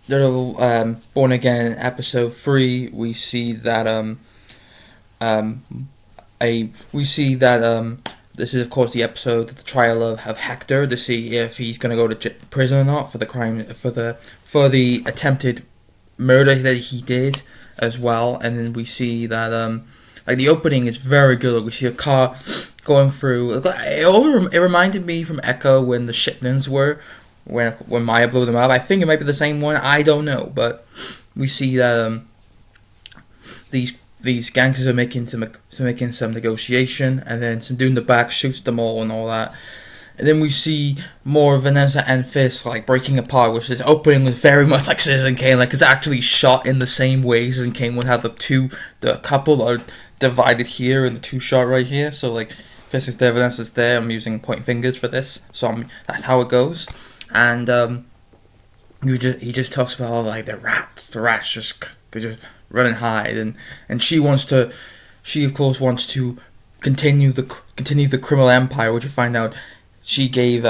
Daredevil, Born Again, episode 3, we see that um we see that this is of course the episode, the trial of Hector, to see if he's gonna go to prison or not for the crime, for the attempted murder that he did as well. And then we see that like the opening is very good. Like, we see a car going through. It reminded me from Echo when the shipments were, when Maya blew them up. I think it might be the same one. I don't know, but we see that these gangsters are making some negotiation, and then some dude in the back shoots them all and all that. And then we see more Vanessa and Fisk like breaking apart, which is opening was very much like Citizen Kane, like it's actually shot in the same way Citizen Kane would have the couple are divided here and the two shot right here. So like Fisk is there, Vanessa's there. I'm using point fingers for this, so that's how it goes. And he just talks about all, like the rats just they're just running high, and she of course wants to continue the criminal empire, which you find out she gave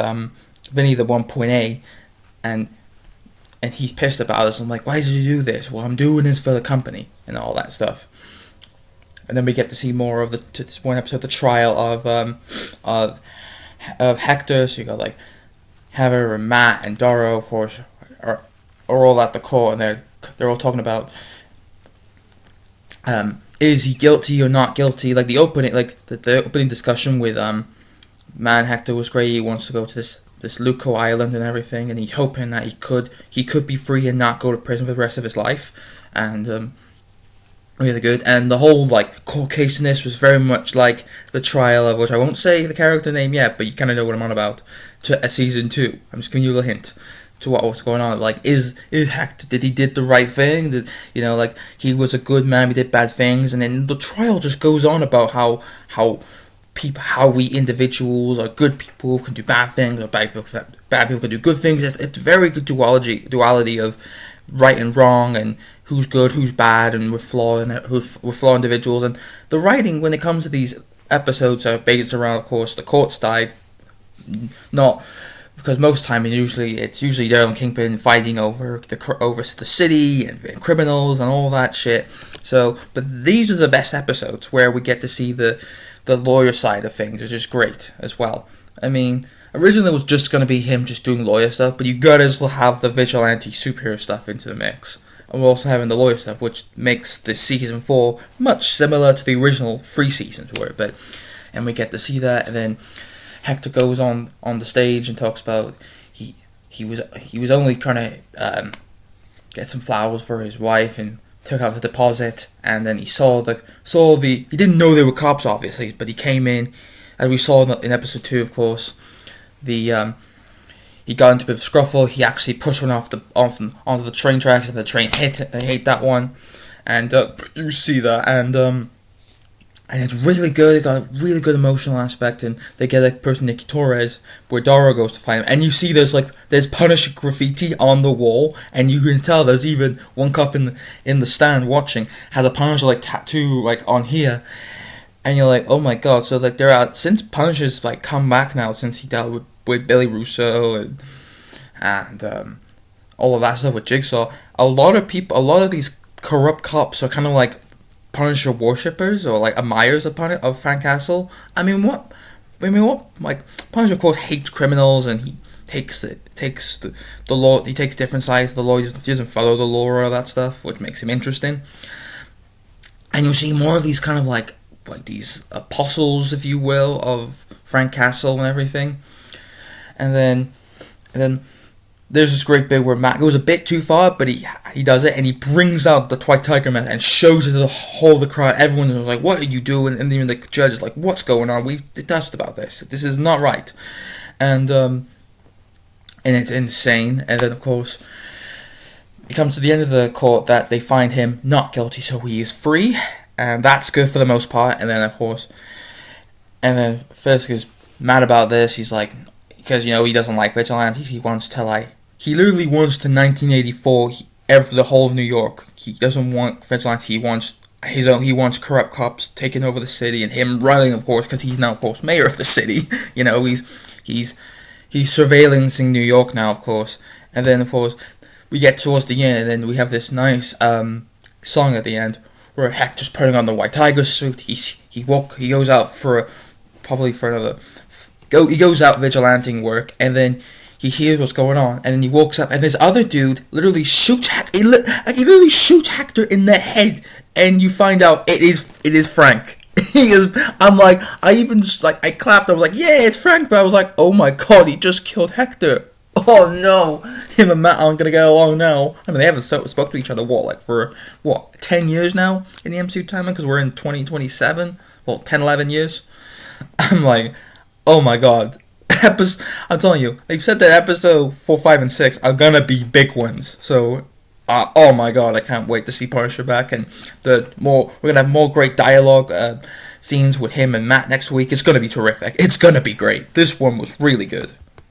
Vinny the 1.8, and he's pissed about this. I'm like, why did you do this? Well, I'm doing this for the company and all that stuff. And then we get to see more of this one episode, the trial of Hector. So you got like Heather and Matt and Doro, of course, are all at the court, and they're all talking about is he guilty or not guilty? Like the opening, the opening discussion with Man Hector was great. He wants to go to this Luco Island and everything, and he's hoping that he could be free and not go to prison for the rest of his life. And really good. And the whole like court case in this was very much like the trial of, which I won't say the character name yet, but you kind of know what I'm on about. To a season 2, I'm just giving you a little hint to was going on. Like, is Hector, did he did the right thing? Did, like he was a good man, he did bad things, and then the trial just goes on about how we individuals are good people can do bad things, or bad people can do good things. It's very good duality of right and wrong, and who's good, who's bad, and we're flawed individuals. And the writing when it comes to these episodes are based around, of course, the court side. Not because most time it's usually Daryl and Kingpin fighting over the city and criminals and all that shit. So, but these are the best episodes where we get to see the lawyer side of things, which is great as well. I mean, originally it was just going to be him just doing lawyer stuff, but you gotta still have the vigilante superhero stuff into the mix. And we're also having the lawyer stuff, which makes the season 4 much similar to the original 3 seasons were. And we get to see that, and then Hector goes on the stage and talks about he was only trying to get some flowers for his wife and took out the deposit, and then he he didn't know they were cops obviously, but he came in, as we saw in episode 2, of course. He got into a bit of a scruffle. He actually pushed one onto the train tracks, and the train hit it. They hate that one, and you see that, and it's really good. It got a really good emotional aspect, and they get a person, Nikki Torres, where Dara goes to find him, and you see there's Punisher graffiti on the wall, and you can tell there's even one cop in the stand watching had a Punisher tattoo on here, and you're like, oh my god. So they're out since Punisher's come back now, since he dealt with Billy Russo and all of that stuff with Jigsaw. A lot of these corrupt cops are kind of like Punisher worshippers, or admirers of Frank Castle. I mean, what Punisher, of course, hates criminals, and he takes the law. He takes different sides of the law. He doesn't follow the law or all that stuff, which makes him interesting. And you'll see more of these kind of like these apostles, if you will, of Frank Castle and everything. And then there's this great bit where Matt goes a bit too far, but he does it, and he brings out the White Tiger method and shows it to the crowd. Everyone is like, "What are you doing?" And even the judge is like, "What's going on? We've discussed about this. This is not right." And it's insane. And then of course, it comes to the end of the court that they find him not guilty, so he is free, and that's good for the most part. And then of course, Fisk is mad about this. He's like, because he doesn't like vigilantes. He literally wants to 1984 the whole of New York. He doesn't want vigilantes. He wants his own. He wants corrupt cops taking over the city, and him running, of course, because he's now, of course, mayor of the city. He's surveillancing New York now, of course. And then, of course, we get towards the end, and then we have this nice song at the end where Hector's putting on the white tiger suit. He goes out for probably for another he goes out vigilanting work, and then he hears what's going on, and then he walks up, and this other dude literally shoots Hector. He literally shoots Hector in the head, and you find out it is Frank. He is. I'm like, I even just like I clapped. I was like, yeah, it's Frank. But I was like, oh my god, he just killed Hector. Oh no, him and Matt aren't gonna get along now. I mean, they haven't spoke to each other for 10 years now in the MCU timeline, because we're in 2027. Well, 10, 11 years. I'm like, oh my god. I'm telling you, they've said that episode 4, 5, and 6 are gonna be big ones. So, oh my god, I can't wait to see Punisher back, and we're gonna have more great dialogue scenes with him and Matt next week. It's gonna be terrific. It's gonna be great. This one was really good.